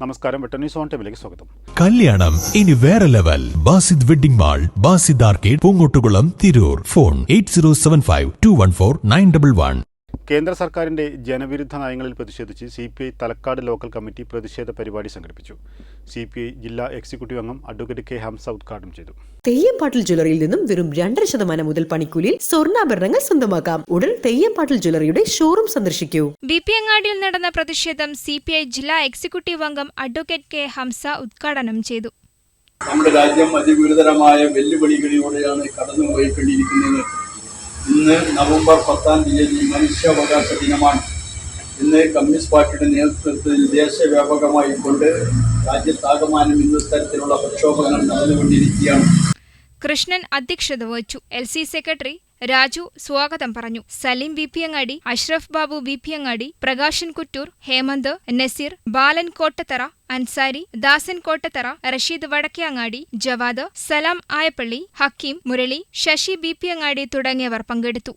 നമസ്കാരം, Vettan news on ടൈമിലേക്ക് സ്വാഗതം. കല്യാണം ഇനി വേറെ level. Basid wedding mall, Basid arcade, Poongottukulam, Tirur. Phone 8075214911. കേന്ദ്ര സർക്കാരിന്റെ ജനവിരുദ്ധ നയങ്ങളിൽ പ്രതിഷേധിച്ച് CPI തലക്കാട് ലോക്കൽ കമ്മിറ്റി പ്രതിഷേധ പരിപാടി സംഘടിപ്പിച്ചു. CPI ജില്ലാ എക്സിക്യൂട്ടീവ് അംഗം അഡ്വക്കേറ്റ് K. ഹംസ ഉദ്ഘാടനം ചെയ്തു. തെയ്യംപാട്ടിൽ ജ്വല്ലറിയിൽ നിന്നും വെറും 2% മുതൽ പണിക്കൂലിയിൽ സ്വർണ്ണാഭരണങ്ങൾ സ്വന്തമാക്കാം. ഉടൻ തെയ്യംപാട്ടിൽ ജ്വല്ലറിയുടെ ഷോറൂം സന്ദർശിക്കൂ. ബിപിയങ്ങാടിയിൽ നടന്ന പ്രതിഷേധം CPI ജില്ലാ എക്സിക്യൂട്ടീവ് അംഗം അഡ്വക്കേറ്റ് K. ഹംസ ഉദ്ഘാടനം ചെയ്തു. നമ്മുടെ രാജ്യം അതിഗുരുതരമായ വെല്ലുവിളികളിലൂടെയാണ് കടന്നുപോയിക്കൊണ്ടിരിക്കുന്നത്. ഇന്ന് നവംബർ 10 മനുഷ്യാവകാശ ദിനമാണ്. ഇന്ന് കമ്മ്യൂണിസ്റ്റ് പാർട്ടിയുടെ നേതൃത്വത്തിൽ ദേശവ്യാപകമായി കൊണ്ട് രാജ്യത്താകമാനം ഇത്തരത്തിലുള്ള പ്രക്ഷോഭങ്ങൾ നടന്നുകൊണ്ടിരിക്കുകയാണ്. കൃഷ്ണൻ അധ്യക്ഷത വഹിച്ചു. LC സെക്രട്ടറി രാജു സ്വാഗതം പറഞ്ഞു. സലീം വിപിയങ്ങാടി, അഷ്റഫ് ബാബു വിപിയങ്ങാടി, പ്രകാശൻ കുറ്റൂർ, ഹേമന്ത്, നസീർ, ബാലൻ കോട്ടത്തറ, അൻസാരി, ദാസൻ കോട്ടത്തറ, റഷീദ് വടക്കേങ്ങാടി, ജവാദ്, സലാം ആയപ്പള്ളി, ഹക്കീം, മുരളി, ശശി ബിപിയങ്ങാടി തുടങ്ങിയവർ പങ്കെടുത്തു.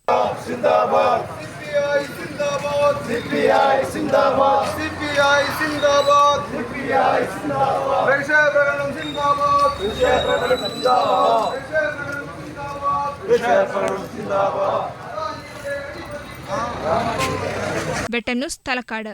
വെട്ടൻ ന്യൂസ് തലക്കാട്.